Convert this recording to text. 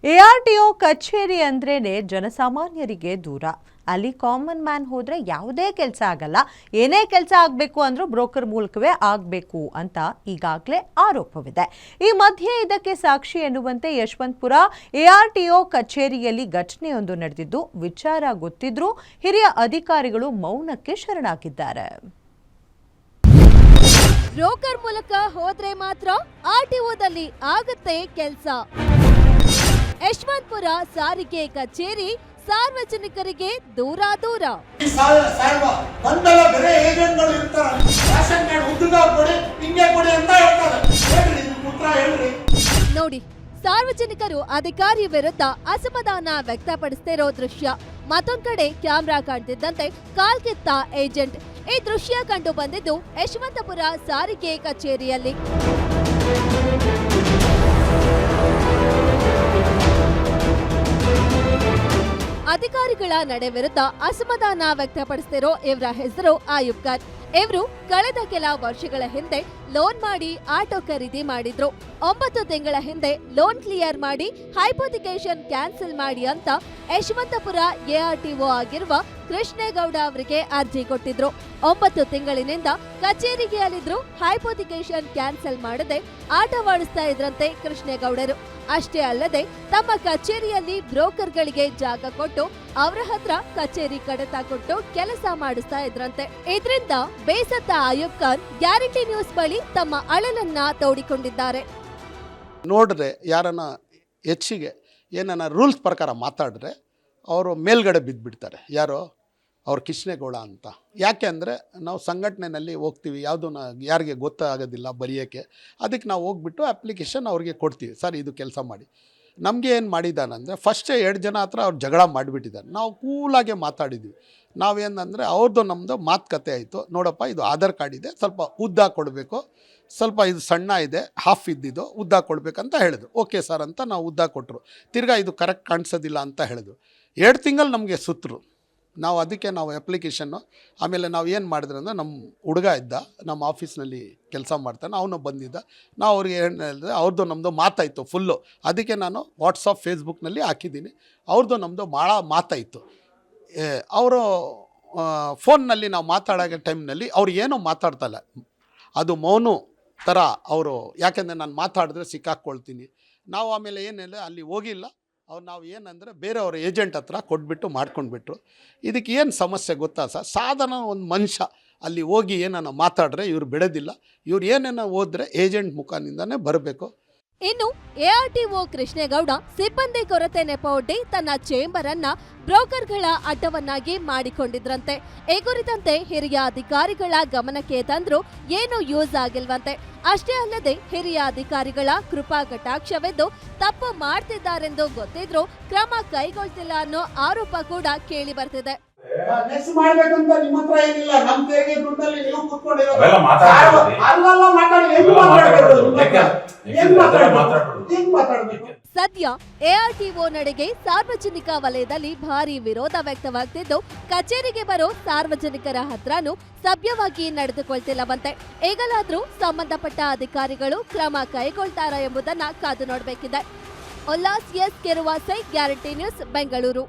ARTO ಕಚೇರಿ ಅಂದ್ರೇನೆ ಜನಸಾಮಾನ್ಯರಿಗೆ ದೂರ. ಅಲ್ಲಿ ಕಾಮನ್ ಮ್ಯಾನ್ ಹೋದ್ರೆ ಯಾವುದೇ ಕೆಲಸ ಆಗಲ್ಲ. ಏನೇ ಕೆಲಸ ಆಗಬೇಕು ಅಂದ್ರೂ ಬ್ರೋಕರ್ ಮೂಲಕವೇ ಆಗಬೇಕು ಅಂತ ಈಗಾಗಲೇ ಆರೋಪವಿದೆ. ಈ ಮಧ್ಯೆ ಇದಕ್ಕೆ ಸಾಕ್ಷಿ ಎನ್ನುವಂತೆ ಯಶವಂತಪುರ ಎಆರ್ಟಿಒ ಕಚೇರಿಯಲ್ಲಿ ಘಟನೆಯೊಂದು ನಡೆದಿದ್ದು, ವಿಚಾರ ಗೊತ್ತಿದ್ರೂ ಹಿರಿಯ ಅಧಿಕಾರಿಗಳು ಮೌನಕ್ಕೆ ಶರಣಾಗಿದ್ದಾರೆ. ಬ್ರೋಕರ್ ಮೂಲಕ ಹೋದ್ರೆ ಮಾತ್ರ ಆರ್ಟಿಒದಲ್ಲಿ ಆಗುತ್ತೆ ಕೆಲಸ. ಯಶವಂತಪುರ ಸಾರಿಗೆ ಕಚೇರಿ ಸಾರ್ವಜನಿಕರಿಗೆ ದೂರ. ನೋಡಿ, ಸಾರ್ವಜನಿಕರು ಅಧಿಕಾರಿ ವಿರುದ್ಧ ಅಸಮಾಧಾನ ವ್ಯಕ್ತಪಡಿಸ್ತಿರೋ ದೃಶ್ಯ. ಮತ್ತೊಂದ್ ಕಡೆ ಕ್ಯಾಮೆರಾ ಕಾಣ್ತಿದ್ದಂತೆ ಕಾಲ್ಕಿತ್ತ ಏಜೆಂಟ್. ಈ ದೃಶ್ಯ ಕಂಡು ಬಂದಿದ್ದು ಯಶವಂತಪುರ ಸಾರಿಗೆ ಕಚೇರಿಯಲ್ಲಿ. ಅಧಿಕಾರಿಗಳ ನಡೆ ವಿರುದ್ಧ ಅಸಮಾಧಾನ ವ್ಯಕ್ತಪಡಿಸ್ತಿರೋ ಇವರ ಹೆಸರು ಆಯುಬ್ ಖಾನ್. ಇವರು ಕಳೆದ ಕೆಲ ವರ್ಷಗಳ ಹಿಂದೆ ಲೋನ್ ಮಾಡಿ ಆಟೋ ಖರೀದಿ ಮಾಡಿದ್ರು. 9 ತಿಂಗಳ ಹಿಂದೆ ಲೋನ್ ಕ್ಲಿಯರ್ ಮಾಡಿ ಹೈಪೋಥಿಕೇಶನ್ ಕ್ಯಾನ್ಸಲ್ ಮಾಡಿ ಅಂತ ಯಶವಂತಪುರ ಎಆರ್ಟಿಒ ಆಗಿರುವ ಕೃಷ್ಣೇಗೌಡ ಅವರಿಗೆ ಅರ್ಜಿ ಕೊಟ್ಟಿದ್ರು. 9 ತಿಂಗಳಿನಿಂದ ಕಚೇರಿಗೆ ಅಲಿದ್ರು. ಹೈಪೋಥಿಕೇಶನ್ ಕ್ಯಾನ್ಸಲ್ ಮಾಡದೆ ಆಟವಾಡಿಸ್ತಾ ಇದ್ರಂತೆ ಕೃಷ್ಣೇಗೌಡರು. ಅಷ್ಟೇ ಅಲ್ಲದೆ ತಮ್ಮ ಕಚೇರಿಯಲ್ಲಿ ಬ್ರೋಕರ್ಗಳಿಗೆ ಜಾಗ ಕೊಟ್ಟು ಅವರ ಹತ್ರ ಕಚೇರಿ ಕಡತ ಕೊಟ್ಟು ಕೆಲಸ ಮಾಡಿಸ್ತಾ ಇದ್ರಂತೆ. ಇದರಿಂದ ಬೇಸತ್ತ ಆಯುಬ್ ಖಾನ್ ಗ್ಯಾರಂಟಿ ನ್ಯೂಸ್ ಬಳಿ ತಮ್ಮ ಅಳಲನ್ನ ತೋಡಿಕೊಂಡಿದ್ದಾರೆ. ನೋಡ್ರೆ ಯಾರನ್ನ ಹೆಚ್ಚಿಗೆ ಏನನ್ನ ರೂಲ್ಸ್ ಪ್ರಕಾರ ಮಾತಾಡಿದ್ರೆ ಅವರು ಮೇಲ್ಗಡೆ ಬಿದ್ದುಬಿಡ್ತಾರೆ. ಯಾರೋ ಅವ್ರು ಕೃಷ್ಣೇಗೌಡ ಅಂತ. ಯಾಕೆ ಅಂದರೆ ನಾವು ಸಂಘಟನೆಯಲ್ಲಿ ಹೋಗ್ತೀವಿ, ಯಾವುದೂ ಯಾರಿಗೆ ಗೊತ್ತಾಗೋದಿಲ್ಲ ಬರೆಯೋಕ್ಕೆ. ಅದಕ್ಕೆ ನಾವು ಹೋಗ್ಬಿಟ್ಟು ಅಪ್ಲಿಕೇಶನ್ ಅವ್ರಿಗೆ ಕೊಡ್ತೀವಿ, ಸರ್ ಇದು ಕೆಲಸ ಮಾಡಿ. ನಮಗೆ ಏನು ಮಾಡಿದ್ದಾನಂದರೆ ಫಸ್ಟೇ 2 ಜನ ಹತ್ರ ಅವ್ರು ಜಗಳ ಮಾಡಿಬಿಟ್ಟಿದ್ದಾರೆ. ನಾವು ಕೂಲಾಗೆ ಮಾತಾಡಿದ್ವಿ. ನಾವೇನಂದರೆ ಅವ್ರದ್ದು ನಮ್ಮದು ಮಾತುಕತೆ ಆಯಿತು. ನೋಡಪ್ಪ, ಇದು ಆಧಾರ್ ಕಾರ್ಡ್ ಇದೆ, ಸ್ವಲ್ಪ ಉದ್ದ ಕೊಡಬೇಕು, ಸ್ವಲ್ಪ ಇದು ಸಣ್ಣ ಇದೆ, ಹಾಫ್ ಇದ್ದಿದ್ದು ಉದ್ದ ಕೊಡಬೇಕಂತ ಹೇಳಿದ್ರು. ಓಕೆ ಸರ್ ಅಂತ ನಾವು ಉದ್ದ ಕೊಟ್ಟರು. ತಿರ್ಗಾ ಇದು ಕರೆಕ್ಟ್ ಕಾಣಿಸೋದಿಲ್ಲ ಅಂತ ಹೇಳಿದ್ರು. 2 ತಿಂಗಳು ನಮಗೆ ಸುತ್ತರು. ಅದಕ್ಕೆ ನಾವು ಅಪ್ಲಿಕೇಶನ್ನು ಆಮೇಲೆ ನಾವು ಏನು ಮಾಡಿದ್ರೆ ಅಂದರೆ ನಮ್ಮ ಹುಡುಗ ಇದ್ದ, ನಮ್ಮ ಆಫೀಸ್ನಲ್ಲಿ ಕೆಲಸ ಮಾಡ್ತಾನೆ, ಅವನು ಬಂದಿದ್ದ. ನಾವು ಅವ್ರಿಗೆ ಏನು ಹೇಳಿದ್ರೆ ಅವ್ರದ್ದು ನಮ್ಮದು ಮಾತಾಯಿತು ಫುಲ್ಲು. ಅದಕ್ಕೆ ನಾನು ವಾಟ್ಸಪ್ ಫೇಸ್ಬುಕ್ನಲ್ಲಿ ಹಾಕಿದ್ದೀನಿ. ಅವ್ರದ್ದು ನಮ್ಮದು ಭಾಳ ಮಾತಾಯಿತು. ಅವರು ಫೋನ್ನಲ್ಲಿ ನಾವು ಮಾತಾಡೋ ಟೈಮ್ನಲ್ಲಿ ಅವ್ರು ಏನೂ ಮಾತಾಡ್ತಾಯಿಲ್ಲ, ಅದು ಮೌನ ಥರ ಅವರು. ಯಾಕೆಂದರೆ ನಾನು ಮಾತಾಡಿದ್ರೆ ಸಿಕ್ಕಾಕ್ಕೊಳ್ತೀನಿ. ನಾವು ಆಮೇಲೆ ಏನಿಲ್ಲ ಅಲ್ಲಿ ಹೋಗಿಲ್ಲ. ನಾವು ಏನಂದರೆ ಬೇರೆಯವ್ರ ಏಜೆಂಟ್ ಹತ್ರ ಕೊಟ್ಬಿಟ್ಟು ಮಾಡ್ಕೊಂಡ್ಬಿಟ್ರು. ಇದಕ್ಕೆ ಏನು ಸಮಸ್ಯೆ ಗೊತ್ತಾ ಸರ್? ಸಾಧಾರಣ ಒಂದು ಮನುಷ್ಯ ಅಲ್ಲಿ ಹೋಗಿ ಏನನ್ನ ಮಾತಾಡ್ರೆ ಇವ್ರು ಬಿಡೋದಿಲ್ಲ. ಇವ್ರು ಏನೇನೋ ಹೋದರೆ ಏಜೆಂಟ್ ಮುಖಾನಿಂದನೇ ಬರಬೇಕು. ಇನ್ನು ಎಆರ್ಟಿಒ ಕೃಷ್ಣೇಗೌಡ ಸಿಬ್ಬಂದಿ ಕೊರತೆ ನೆಪವೊಡ್ಡಿ ತನ್ನ ಚೇಂಬರ್ ಅನ್ನ ಬ್ರೋಕರ್ಗಳ ಅಡ್ಡವನ್ನಾಗಿ ಮಾಡಿಕೊಂಡಿದ್ರಂತೆ. ಈ ಕುರಿತಂತೆ ಹಿರಿಯ ಅಧಿಕಾರಿಗಳ ಗಮನಕ್ಕೆ ತಂದ್ರು ಏನು ಯೂಸ್ ಆಗಿಲ್ವಂತೆ. ಅಷ್ಟೇ ಅಲ್ಲದೆ ಹಿರಿಯ ಅಧಿಕಾರಿಗಳ ಕೃಪಾ ಕಟಾಕ್ಷವೆದ್ದು ತಪ್ಪು ಮಾಡ್ತಿದ್ದಾರೆಂದು ಗೊತ್ತಿದ್ರು ಕ್ರಮ ಕೈಗೊಳ್ತಿಲ್ಲ ಅನ್ನೋ ಆರೋಪ ಕೂಡ ಕೇಳಿ ಬರ್ತಿದೆ. ಸದ್ಯ ಎಆರ್ಟಿಒ ನಡೆಗೆ ಸಾರ್ವಜನಿಕ ವಲಯದಲ್ಲಿ ಭಾರಿ ವಿರೋಧ ವ್ಯಕ್ತವಾಗ್ತಿದ್ದು, ಕಚೇರಿಗೆ ಬರೋ ಸಾರ್ವಜನಿಕರ ಹತ್ರನೂ ಸಭ್ಯವಾಗಿ ನಡೆದುಕೊಳ್ತಿಲ್ಲವಂತೆ. ಈಗಲಾದ್ರೂ ಸಂಬಂಧಪಟ್ಟ ಅಧಿಕಾರಿಗಳು ಕ್ರಮ ಕೈಗೊಳ್ತಾರಾ ಎಂಬುದನ್ನ ಕಾದು ನೋಡಬೇಕಿದೆ. Ullas S Keruvasai, guarantee news, Bengaluru.